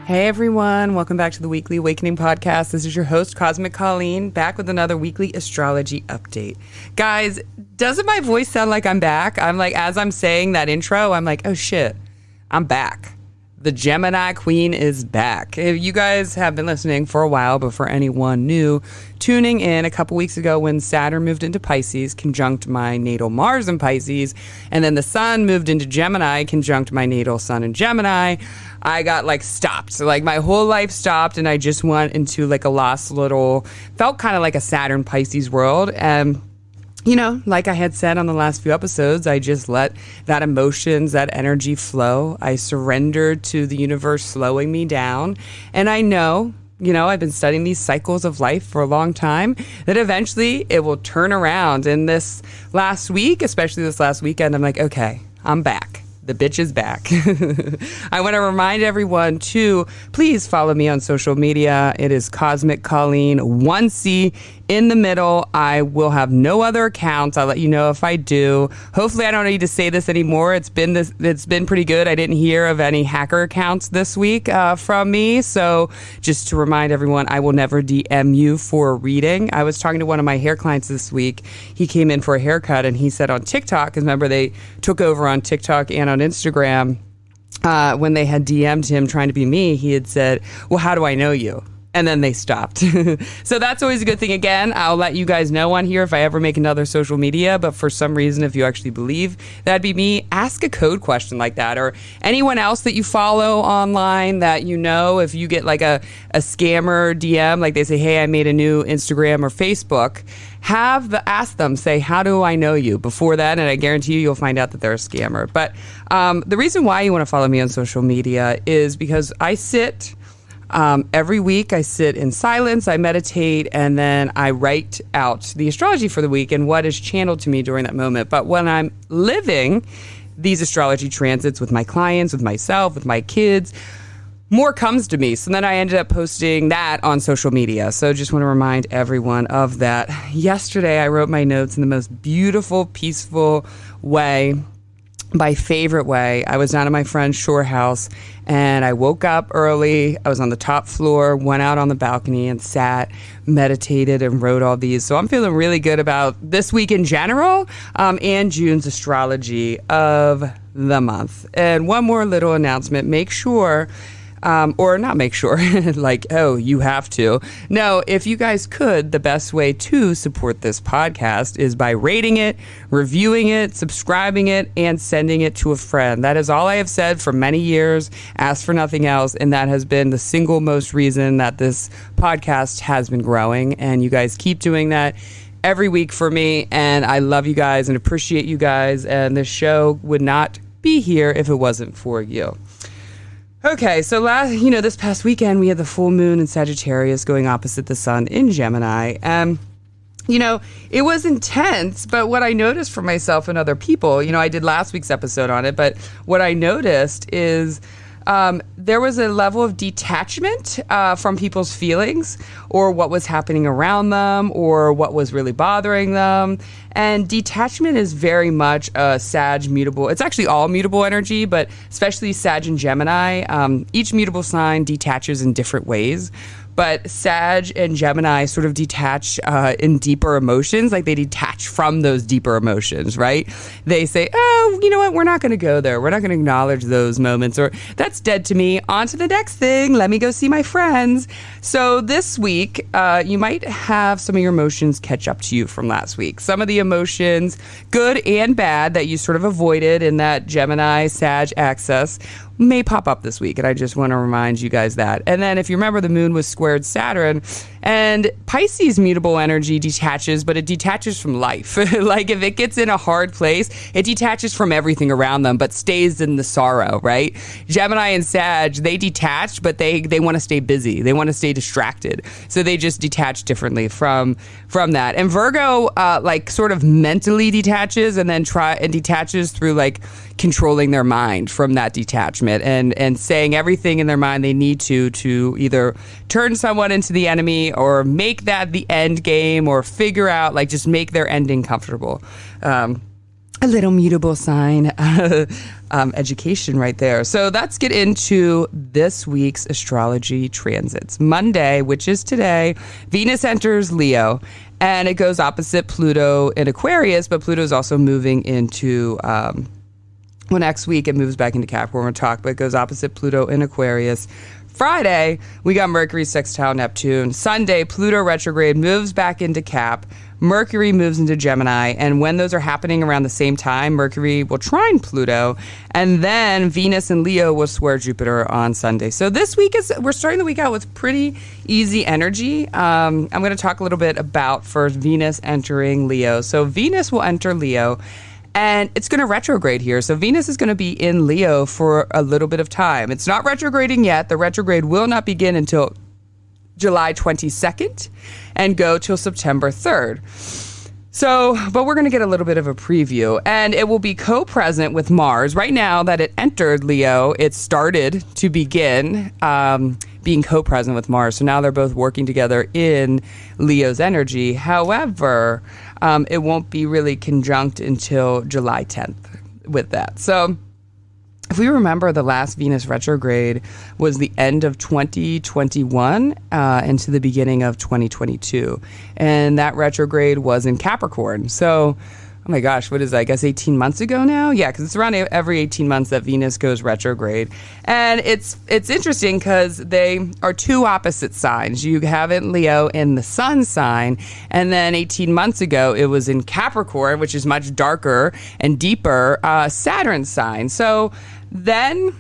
Hey everyone, welcome back to the Weekly Awakening Podcast. This is your host, Cosmic Colleen, back with another weekly astrology update. Guys, doesn't my voice sound like I'm back? I'm like, as I'm saying that intro, I'm like, oh shit, I'm back. The Gemini Queen is back. If you guys have been listening for a while, but for anyone new, tuning in a couple weeks ago when Saturn moved into Pisces, conjunct my natal Mars in Pisces, and then the Sun moved into Gemini, conjunct my natal Sun in Gemini, I got stopped. So my whole life stopped and I just went into a lost little, felt kind of like a Saturn Pisces world. And like I had said on the last few episodes, I just let that emotions, that energy flow. I surrendered to the universe slowing me down. And I know, I've been studying these cycles of life for a long time, that eventually it will turn around. And this last week, especially this last weekend, I'm like, okay, I'm back. The bitch is back. I want to remind everyone to please follow me on social media. It is Cosmic Colleen, 1C in the middle. I will have no other accounts. I'll let you know if I do. Hopefully I don't need to say this anymore. It's been pretty good. I didn't hear of any hacker accounts this week from me. So just to remind everyone, I will never DM you for a reading. I was talking to one of my hair clients this week. He came in for a haircut and he said on TikTok, because remember they took over on TikTok and on Instagram, when they had DM'd him trying to be me, he had said, well, how do I know you? And then they stopped. So that's always a good thing. Again, I'll let you guys know on here if I ever make another social media. But for some reason, if you actually believe that'd be me, ask a code question like that. Or anyone else that you follow online that if you get a scammer DM, like they say, hey, I made a new Instagram or Facebook, ask them, say, how do I know you before that? And I guarantee you'll find out that they're a scammer. But the reason why you want to follow me on social media is because I sit... every week I sit in silence, I meditate, and then I write out the astrology for the week and what is channeled to me during that moment. But when I'm living these astrology transits with my clients, with myself, with my kids, more comes to me. So then I ended up posting that on social media. So just want to remind everyone of that. Yesterday, I wrote my notes in the most beautiful, peaceful way. My favorite way. I was down at my friend's shore house and I woke up early. I was on the top floor, went out on the balcony and sat, meditated and wrote all these. So I'm feeling really good about this week in general, and June's astrology of the month. And one more little announcement. Make sure or not make sure, you have to. No, if you guys could, the best way to support this podcast is by rating it, reviewing it, subscribing it, and sending it to a friend. That is all I have said for many years. Ask for nothing else. And that has been the single most reason that this podcast has been growing. And you guys keep doing that every week for me. And I love you guys and appreciate you guys. And this show would not be here if it wasn't for you. Okay, so this past weekend, we had the full moon in Sagittarius going opposite the sun in Gemini. It was intense, but what I noticed for myself and other people, I did last week's episode on it, but what I noticed is there was a level of detachment from people's feelings or what was happening around them or what was really bothering them. And detachment is very much a Sag mutable. It's actually all mutable energy, but especially Sag and Gemini. Each mutable sign detaches in different ways. But Sag and Gemini sort of detach in deeper emotions, like they detach from those deeper emotions, right? They say, oh, you know what? We're not going to go there. We're not going to acknowledge those moments, or that's dead to me. On to the next thing. Let me go see my friends. So this week, you might have some of your emotions catch up to you from last week. Some of the emotions, good and bad, that you sort of avoided in that Gemini-Sag axis may pop up this week, and I just want to remind you guys that. And then if you remember, the moon was squared Saturn, and Pisces mutable energy detaches, but it detaches from life. Like if it gets in a hard place, it detaches from everything around them, but stays in the sorrow, right? Gemini and Sag, they detach, but they want to stay busy. They want to stay distracted. So they just detach differently from that. And Virgo, sort of mentally detaches and then detaches through controlling their mind from that detachment and saying everything in their mind they need to either turn someone into the enemy or make that the end game or figure out, just make their ending comfortable. A little mutable sign education right there. So let's get into this week's astrology transits. Monday, which is today, Venus enters Leo, and it goes opposite Pluto in Aquarius, but Pluto is also moving into, next week it moves back into Capricorn, we'll talk, but it goes opposite Pluto in Aquarius. Friday, we got Mercury sextile Neptune. Sunday, Pluto retrograde moves back into Cap. Mercury moves into Gemini. And when those are happening around the same time, Mercury will trine Pluto. And then Venus and Leo will square Jupiter on Sunday. So this week we're starting the week out with pretty easy energy. I'm going to talk a little bit about first Venus entering Leo. So Venus will enter Leo, and it's going to retrograde here. So Venus is going to be in Leo for a little bit of time. It's not retrograding yet. The retrograde will not begin until July 22nd and go till September 3rd. So, but we're going to get a little bit of a preview, and it will be co-present with Mars. Right now that it entered Leo, it started to begin being co-present with Mars. So now they're both working together in Leo's energy. However, it won't be really conjunct until July 10th with that. So if we remember, the last Venus retrograde was the end of 2021 into the beginning of 2022. And that retrograde was in Capricorn. So, oh my gosh, what is that? I guess 18 months ago now? Yeah, because it's around every 18 months that Venus goes retrograde. And it's interesting because they are two opposite signs. You have it in Leo in the sun sign, and then 18 months ago it was in Capricorn, which is much darker and deeper, Saturn sign. So then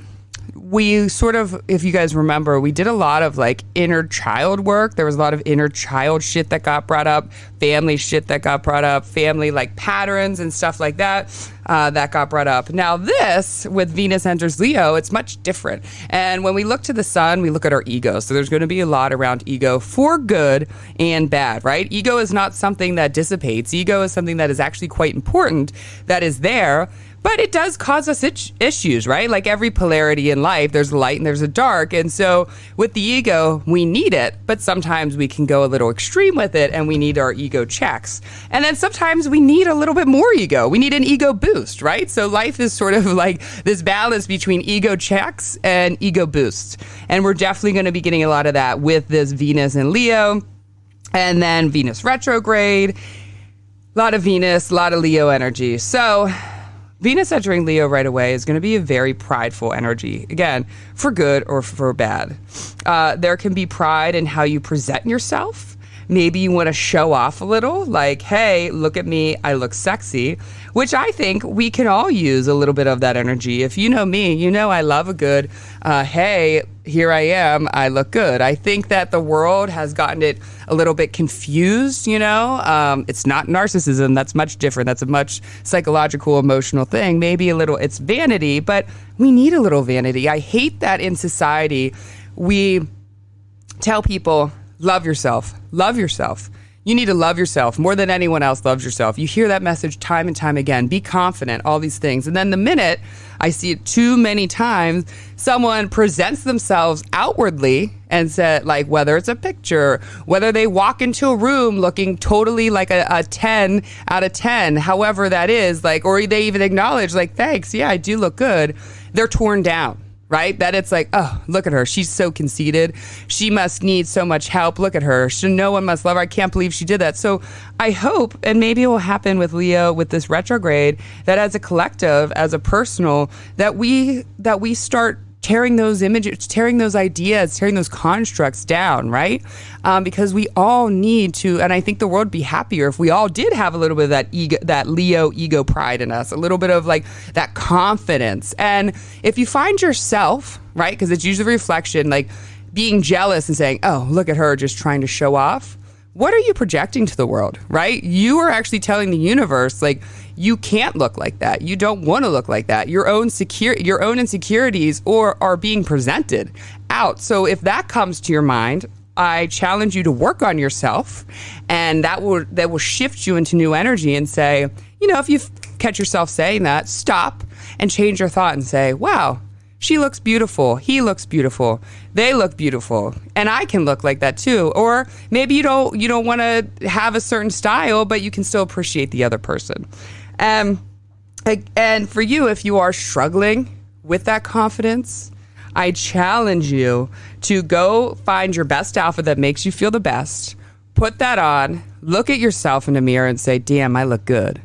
we sort of, if you guys remember, we did a lot of like inner child work. There was a lot of inner child shit that got brought up, family shit that got brought up, family like patterns and stuff like that that got brought up. Now this, with Venus enters Leo, it's much different. And when we look to the sun, we look at our ego. So there's going to be a lot around ego for good and bad, right? Ego is not something that dissipates. Ego is something that is actually quite important, that is there. But it does cause us issues, right? Like every polarity in life, there's a light and there's a dark. And so with the ego, we need it, but sometimes we can go a little extreme with it and we need our ego checks. And then sometimes we need a little bit more ego. We need an ego boost, right? So life is sort of like this balance between ego checks and ego boosts. And we're definitely going to be getting a lot of that with this Venus and Leo, and then Venus retrograde, a lot of Venus, a lot of Leo energy. So Venus entering Leo right away is going to be a very prideful energy, again, for good or for bad. There can be pride in how you present yourself. Maybe you want to show off a little, like, hey, look at me, I look sexy, which I think we can all use a little bit of that energy. If you know me, you know I love a good, hey, here I am, I look good. I think that the world has gotten it a little bit confused, you know? It's not narcissism, that's much different. That's a much psychological, emotional thing. Maybe a little, it's vanity, but we need a little vanity. I hate that in society we tell people, love yourself, love yourself. You need to love yourself more than anyone else loves yourself. You hear that message time and time again. Be confident, all these things. And then the minute I see it too many times, someone presents themselves outwardly and said, like, whether it's a picture, whether they walk into a room looking totally like a 10 out of 10, however that is, like, or they even acknowledge, like, thanks, yeah, I do look good. They're torn down. Right? That it's like, oh, look at her. She's so conceited. She must need so much help. Look at her. No one must love her. I can't believe she did that. So I hope, and maybe it will happen with Leo with this retrograde, that as a collective, as a personal, that we start tearing those images, tearing those ideas, tearing those constructs down, right? Because we all need to, and I think the world would be happier if we all did have a little bit of that ego, that Leo ego pride in us, a little bit of like that confidence. And if you find yourself, right, because it's usually a reflection, like being jealous and saying, oh, look at her just trying to show off. What are you projecting to the world, right? You are actually telling the universe, like, you can't look like that. You don't want to look like that. Your own insecurities are being presented out. So if that comes to your mind, I challenge you to work on yourself, and that will shift you into new energy and say, you know, if you catch yourself saying that, stop and change your thought and say, wow, she looks beautiful. He looks beautiful. They look beautiful. And I can look like that too. Or maybe you don't want to have a certain style, but you can still appreciate the other person. And for you, if you are struggling with that confidence, I challenge you to go find your best outfit that makes you feel the best, put that on, look at yourself in the mirror and say, damn, I look good.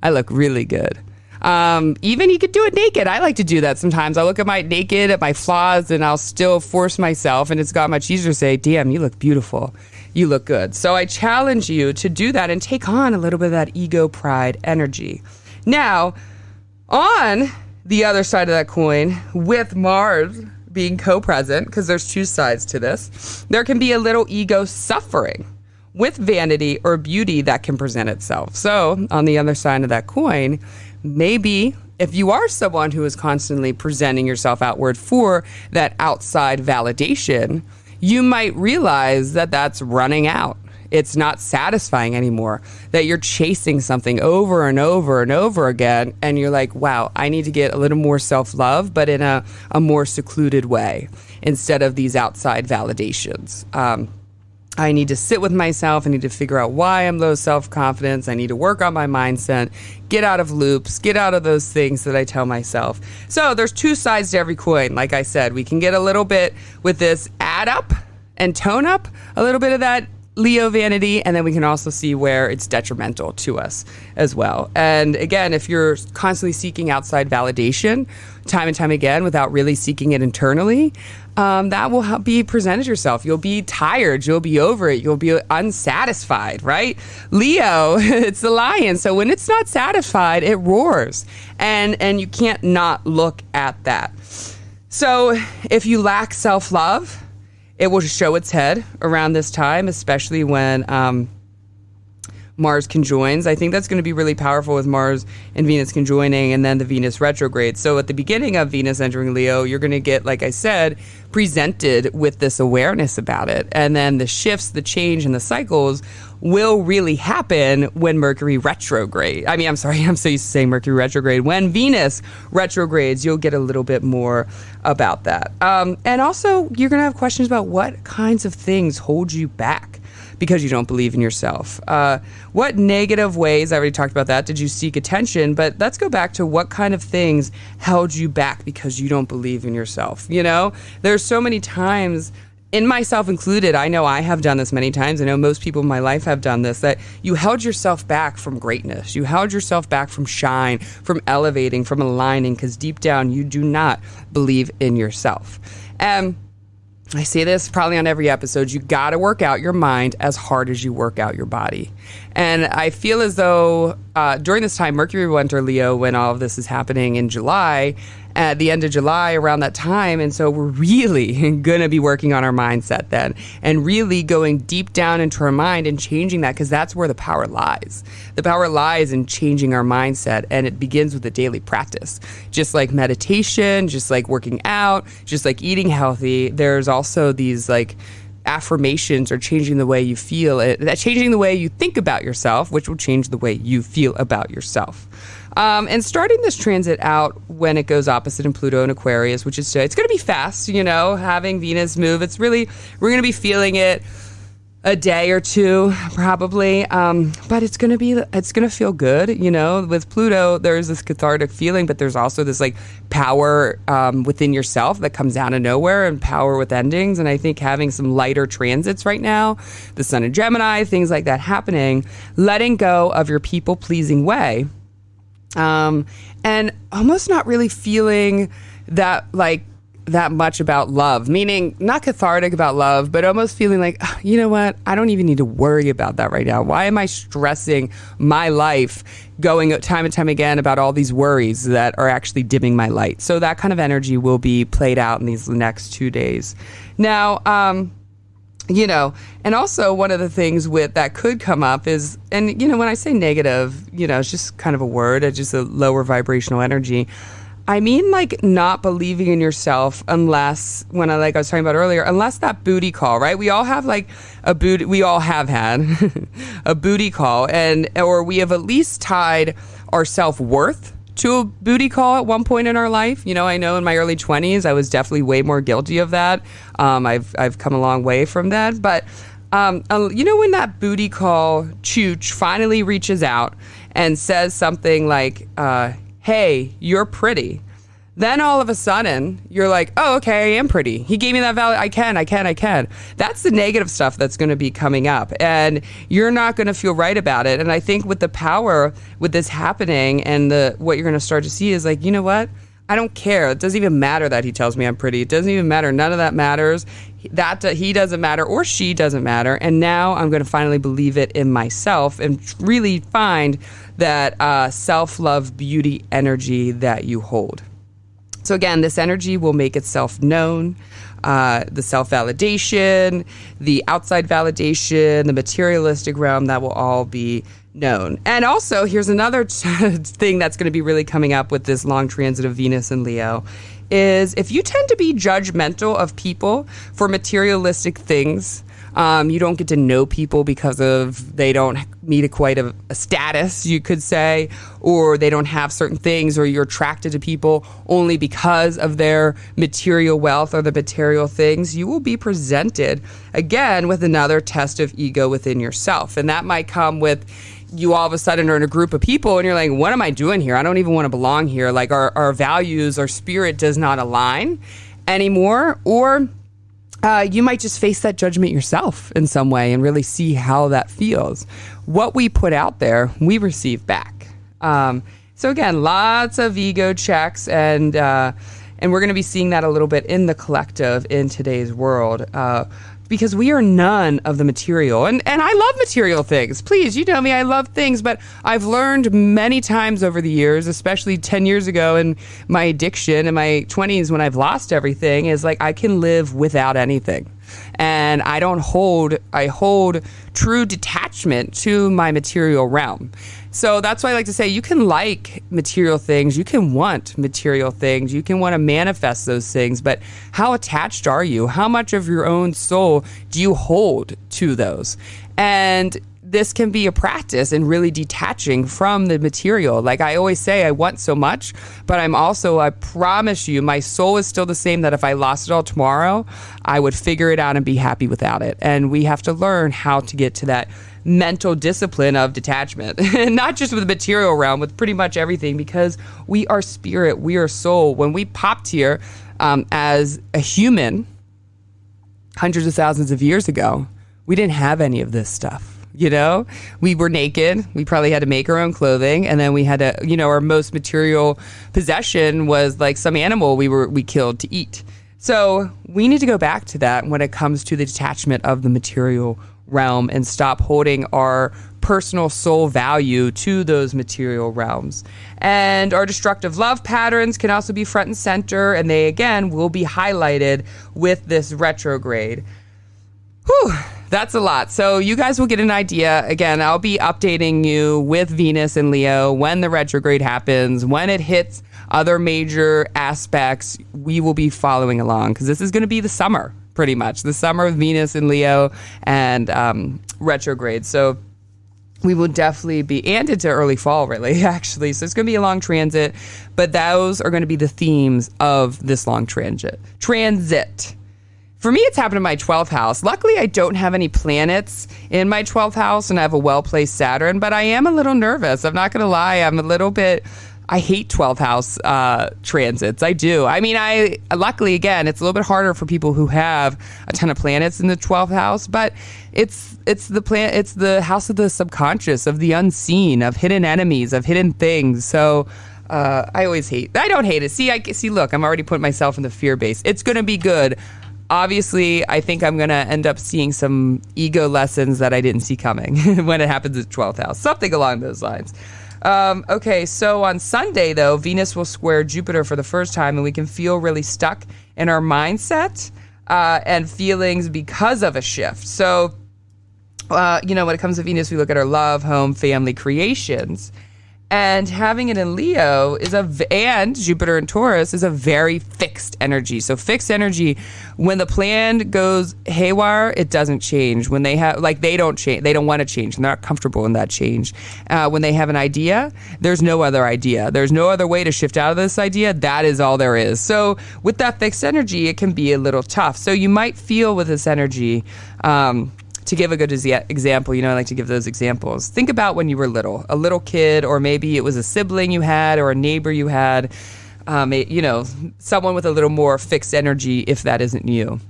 I look really good. Even you could do it naked. I like to do that sometimes. I look at my flaws, and I'll still force myself, and it's got much easier to say, damn, you look beautiful. You look good. So I challenge you to do that and take on a little bit of that ego pride energy. Now, on the other side of that coin, with Mars being co-present, because there's two sides to this, there can be a little ego suffering with vanity or beauty that can present itself. So on the other side of that coin, maybe if you are someone who is constantly presenting yourself outward for that outside validation, you might realize that that's running out. It's not satisfying anymore, that you're chasing something over and over and over again. And you're like, wow, I need to get a little more self-love, but in a more secluded way instead of these outside validations. I need to sit with myself. I need to figure out why I'm low self-confidence. I need to work on my mindset, get out of loops, get out of those things that I tell myself. So there's two sides to every coin. Like I said, we can get a little bit with this add up and tone up a little bit of that Leo vanity, and then we can also see where it's detrimental to us as well. And again, if you're constantly seeking outside validation time and time again without really seeking it internally, that will be presented yourself. You'll be tired. You'll be over it. You'll be unsatisfied, right? Leo, it's the lion. So when it's not satisfied, it roars. And you can't not look at that. So if you lack self-love, it will show its head around this time, especially when Mars conjoins. I think that's going to be really powerful with Mars and Venus conjoining and then the Venus retrograde. So at the beginning of Venus entering Leo, you're going to get, like I said, presented with this awareness about it. And then the shifts, the change, and the cycles will really happen when Mercury retrograde. I'm so used to saying Mercury retrograde. When Venus retrogrades, you'll get a little bit more about that. And also, you're going to have questions about what kinds of things hold you back because you don't believe in yourself. What negative ways, I already talked about that, did you seek attention? But let's go back to what kind of things held you back because you don't believe in yourself. You know, there's so many times, in myself included, I know I have done this many times. I know most people in my life have done this, that you held yourself back from greatness. You held yourself back from shine, from elevating, from aligning, because deep down you do not believe in yourself. And I say this probably on every episode, you got to work out your mind as hard as you work out your body. And I feel as though during this time, Mercury will enter Leo when all of this is happening in July, at the end of July, around that time. And so we're really going to be working on our mindset then and really going deep down into our mind and changing that, because that's where the power lies. The power lies in changing our mindset, and it begins with a daily practice. Just like meditation, just like working out, just like eating healthy, there's also these like affirmations or changing the way you feel, changing the way you think about yourself, which will change the way you feel about yourself. And starting this transit out when it goes opposite in Pluto and Aquarius, which is it's going to be fast, having Venus move. We're going to be feeling it a day or two probably, but it's going to feel good. With Pluto, there's this cathartic feeling, but there's also this like power within yourself that comes out of nowhere, and power with endings. And I think having some lighter transits right now, the Sun in Gemini, things like that happening, letting go of your people pleasing way, and almost not really feeling that much about love, meaning not cathartic about love, but almost feeling like, you know what? I don't even need to worry about that right now. Why am I stressing my life, going time and time again about all these worries that are actually dimming my light? So that kind of energy will be played out in these next 2 days. Now, and also one of the things that could come up is, and, when I say negative, it's just kind of a word, it's just a lower vibrational energy. I mean, like, not believing in yourself unless, I was talking about earlier, unless that booty call, right? We all have we all have had a booty call, or we have at least tied our self-worth to a booty call at one point in our life. I know in my early 20s, I was definitely way more guilty of that. I've come a long way from that. But, when that booty call chooch finally reaches out and says something like, hey, you're pretty. Then all of a sudden, you're like, oh, okay, I am pretty. He gave me that value. I can. That's the negative stuff that's going to be coming up. And you're not going to feel right about it. And I think with the power, with this happening, and what you're going to start to see is like, you know what? I don't care. It doesn't even matter that he tells me I'm pretty. It doesn't even matter. None of that matters. He doesn't matter, or she doesn't matter. And now I'm going to finally believe it in myself and really find that self-love, beauty energy that you hold. So again, this energy will make itself known, the self-validation, the outside validation, the materialistic realm, that will all be known. And also, here's another thing that's going to be really coming up with this long transit of Venus and Leo, is if you tend to be judgmental of people for materialistic things, you don't get to know people because of they don't meet quite a status, you could say, or they don't have certain things, or you're attracted to people only because of their material wealth or the material things, you will be presented again with another test of ego within yourself. And that might come with you all of a sudden are in a group of people and you're like, what am I doing here? I don't even want to belong here. Like our values, our spirit does not align anymore. Or you might just face that judgment yourself in some way and really see how that feels. What we put out there, we receive back. So again, lots of ego checks, and we're going to be seeing that a little bit in the collective in today's world. Because we are none of the material. And I love material things. Please, you know me, I love things. But I've learned many times over the years, especially 10 years ago in my addiction in my 20s when I've lost everything, is like I can live without anything. And I hold true detachment to my material realm. So that's why I like to say you can like material things, you can want material things, you can want to manifest those things, but how attached are you? How much of your own soul do you hold to those? And this can be a practice in really detaching from the material. Like I always say, I want so much, but I promise you, my soul is still the same, that if I lost it all tomorrow, I would figure it out and be happy without it. And we have to learn how to get to that mental discipline of detachment, not just with the material realm, with pretty much everything, because we are spirit, we are soul. When we popped here as a human hundreds of thousands of years ago, we didn't have any of this stuff. You know, we were naked. We probably had to make our own clothing. And then we had to, our most material possession was like some animal we killed to eat. So we need to go back to that when it comes to the detachment of the material realm and stop holding our personal soul value to those material realms. And our destructive love patterns can also be front and center. And they, again, will be highlighted with this retrograde. Whew. That's a lot. So you guys will get an idea. Again, I'll be updating you with Venus and Leo when the retrograde happens, when it hits other major aspects. We will be following along because this is going to be the summer, pretty much. The summer of Venus and Leo and retrograde. So we will definitely be, and into early fall, really, actually. So it's going to be a long transit, but those are going to be the themes of this long transit. For me, it's happened in my 12th house. Luckily, I don't have any planets in my 12th house, and I have a well-placed Saturn, but I am a little nervous. I'm not going to lie. I hate 12th house transits. I do. I mean, luckily, again, it's a little bit harder for people who have a ton of planets in the 12th house, but it's the house of the subconscious, of the unseen, of hidden enemies, of hidden things. So I don't hate it. See, look, I'm already putting myself in the fear base. It's going to be good. Obviously, I think I'm going to end up seeing some ego lessons that I didn't see coming when it happens at 12th house. Something along those lines. Okay, so on Sunday, though, Venus will square Jupiter for the first time, and we can feel really stuck in our mindset and feelings because of a shift. So, when it comes to Venus, we look at our love, home, family, creations. And having it in Leo and Jupiter in Taurus is a very fixed energy. So fixed energy, when the plan goes haywire, it doesn't change. When they don't change, they don't want to change, and they're not comfortable in that change. When they have an idea, there's no other idea. There's no other way to shift out of this idea. That is all there is. So with that fixed energy, it can be a little tough. So you might feel with this energy, to give a good example, I like to give those examples. Think about when you were little, a little kid, or maybe it was a sibling you had or a neighbor you had, someone with a little more fixed energy if that isn't you.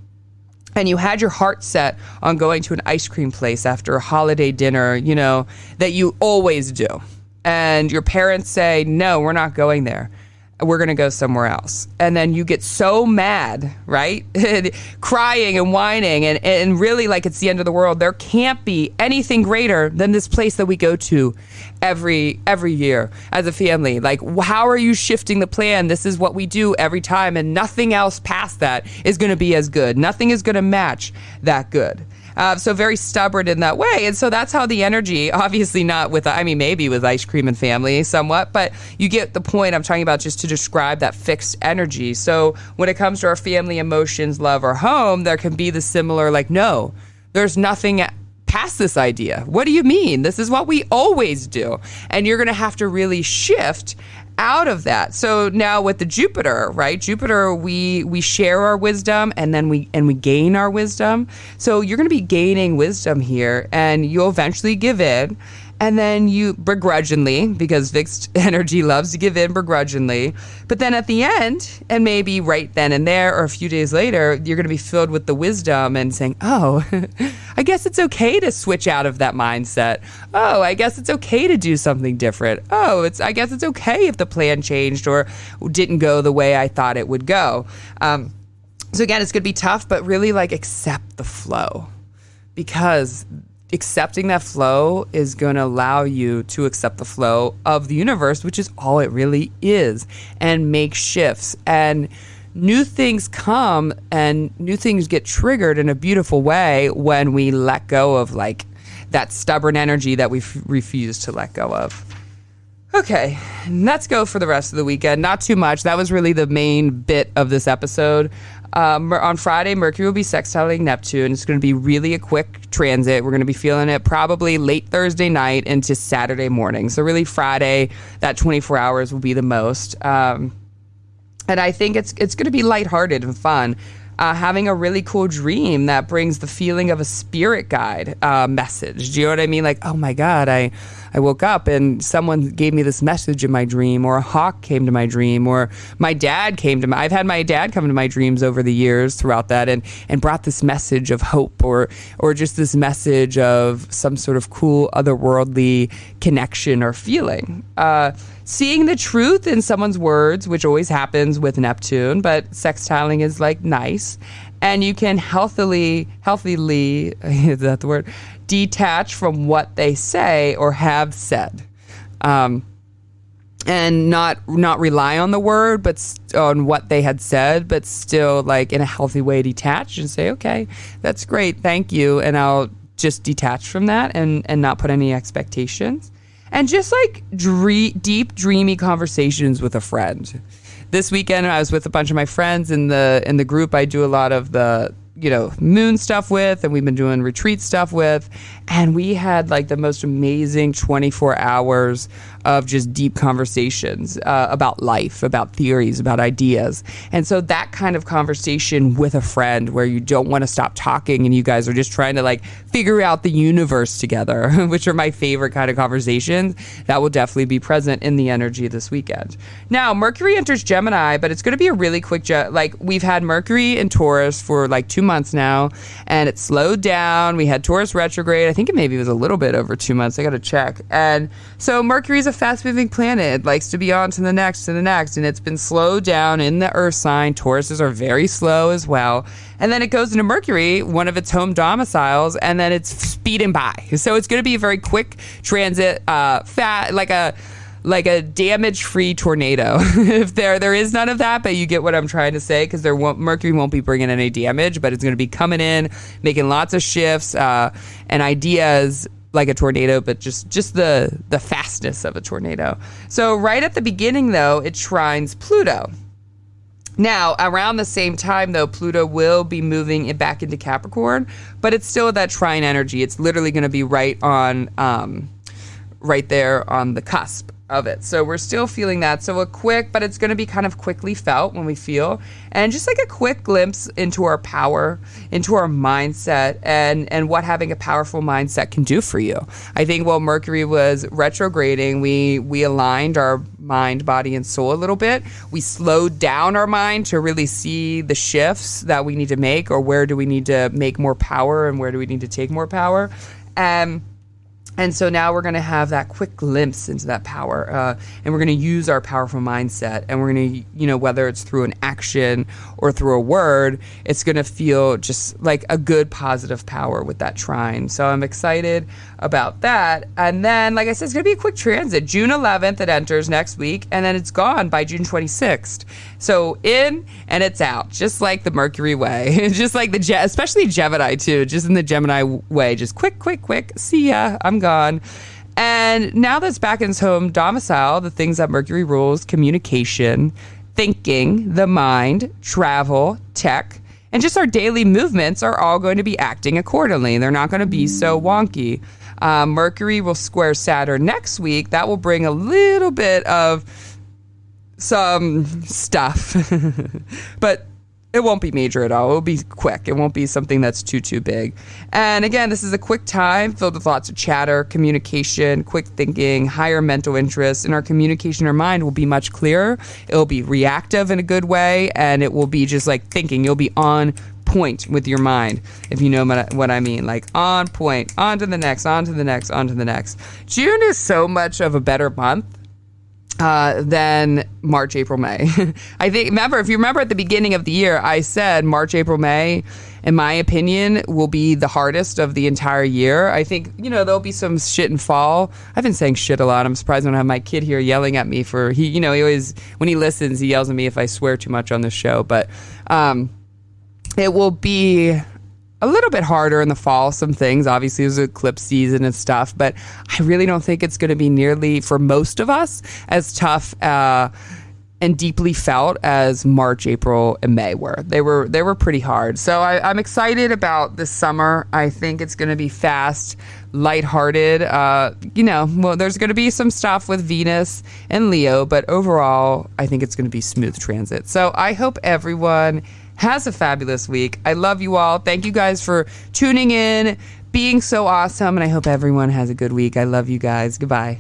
And you had your heart set on going to an ice cream place after a holiday dinner, that you always do. And your parents say, no, we're not going there. We're going to go somewhere else. And then you get so mad, right? Crying and whining and really like it's the end of the world. There can't be anything greater than this place that we go to every year as a family. Like, how are you shifting the plan? This is what we do every time, and nothing else past that is going to be as good. Nothing is going to match that good. So very stubborn in that way. And so that's how the energy, obviously not with, maybe with ice cream and family somewhat, but you get the point I'm talking about, just to describe that fixed energy. So when it comes to our family, emotions, love, or home, there can be the similar, like, no, there's nothing past this idea. What do you mean? This is what we always do. And you're going to have to really shift out of that. So now with the Jupiter, right? Jupiter, we share our wisdom and then we gain our wisdom. So you're going to be gaining wisdom here, and you'll eventually give in. And then you begrudgingly, because fixed energy loves to give in begrudgingly. But then at the end, and maybe right then and there or a few days later, you're going to be filled with the wisdom and saying, oh, I guess it's okay to switch out of that mindset. Oh, I guess it's okay to do something different. Oh, I guess it's okay if the plan changed or didn't go the way I thought it would go. So again, it's going to be tough, but really like accept the flow, because accepting that flow is going to allow you to accept the flow of the universe, which is all it really is, and make shifts. And new things come and new things get triggered in a beautiful way when we let go of like that stubborn energy that we refuse to let go of. Okay, let's go for the rest of the weekend. Not too much. That was really the main bit of this episode. On Friday, Mercury will be sextiling Neptune. It's going to be really a quick transit. We're going to be feeling it probably late Thursday night into Saturday morning. So really Friday, that 24 hours will be the most. And I think it's going to be lighthearted and fun. Having a really cool dream that brings the feeling of a spirit guide message. Do you know what I mean? Like, oh my God, I woke up and someone gave me this message in my dream, or a hawk came to my dream, or my dad came to my... I've had my dad come to my dreams over the years throughout that and brought this message of hope or just this message of some sort of cool otherworldly connection or feeling. Seeing the truth in someone's words, which always happens with Neptune, but sextiling is like nice. And you can healthily, is that the word? Detach from what they say or have said. And not rely on the word, but on what they had said, but still like in a healthy way detach and say, okay, that's great, thank you. And I'll just detach from that and not put any expectations. And just like deep, dreamy conversations with a friend. This weekend, I was with a bunch of my friends in the group I do a lot of the moon stuff with, and we've been doing retreat stuff with, and we had like the most amazing 24 hours of just deep conversations about life, about theories, about ideas. And so that kind of conversation with a friend where you don't want to stop talking and you guys are just trying to like figure out the universe together, which are my favorite kind of conversations, that will definitely be present in the energy this weekend. Now, Mercury enters Gemini, but it's going to be a really quick like we've had Mercury in Taurus for like 2 months now, and it slowed down. We had Taurus retrograde. I think it maybe was a little bit over 2 months. I got to check. And so Mercury's a fast-moving planet. It likes to be on to the next, and it's been slowed down in the Earth sign. Tauruses are very slow as well. And then it goes into Mercury, one of its home domiciles, and then it's speeding by. So it's going to be a very quick transit, like a damage-free tornado. If there is none of that, but you get what I'm trying to say, because Mercury won't be bringing any damage, but it's going to be coming in, making lots of shifts and ideas like a tornado, but just the fastness of a tornado. So right at the beginning, though, it trines Pluto. Now, around the same time, though, Pluto will be moving it back into Capricorn, but it's still that trine energy. It's literally going to be right there on the cusp. of it. So we're still feeling that. So a quick, but it's going to be kind of quickly felt when we feel, and just like a quick glimpse into our power, into our mindset, and what having a powerful mindset can do for you. I think while Mercury was retrograding, we aligned our mind, body, and soul a little bit. We slowed down our mind to really see the shifts that we need to make, or where do we need to make more power and where do we need to take more power. And so now we're going to have that quick glimpse into that power, and we're going to use our powerful mindset, and we're going to, whether it's through an action or through a word, it's going to feel just like a good positive power with that trine. So I'm excited about that. And then, like I said, it's going to be a quick transit. June 11th, it enters next week, and then it's gone by June 26th. So in and it's out, just like the Mercury way, just like especially Gemini too, just in the Gemini way, just quick, see ya, I'm gone. And now that's back in its home domicile, the things that Mercury rules: communication, thinking, the mind, travel, tech, and just our daily movements are all going to be acting accordingly. They're not going to be so wonky. Mercury will square Saturn next week. That will bring a little bit of some stuff, but it won't be major at all. It'll be quick. It won't be something that's too big. And again, this is a quick time filled with lots of chatter, communication, quick thinking, higher mental interest, and our communication, our mind will be much clearer. It'll be reactive in a good way, and it will be just like thinking. You'll be on point with your mind, if you know what I mean, like on point, on to the next, on to the next, on to the next. June is so much of a better month than March, April, May. I think, if you remember at the beginning of the year, I said March, April, May, in my opinion, will be the hardest of the entire year. I think, there'll be some shit in fall. I've been saying shit a lot. I'm surprised I don't have my kid here yelling at me for, he always, when he listens, he yells at me if I swear too much on this show. But it will be a little bit harder in the fall, some things. Obviously, there's eclipse season and stuff, but I really don't think it's going to be nearly, for most of us, as tough and deeply felt as March, April, and May were. They were pretty hard. So I'm excited about this summer. I think it's going to be fast, lighthearted. There's going to be some stuff with Venus and Leo, but overall, I think it's going to be smooth transit. So I hope everyone has a fabulous week. I love you all. Thank you guys for tuning in, being so awesome, and I hope everyone has a good week. I love you guys. Goodbye.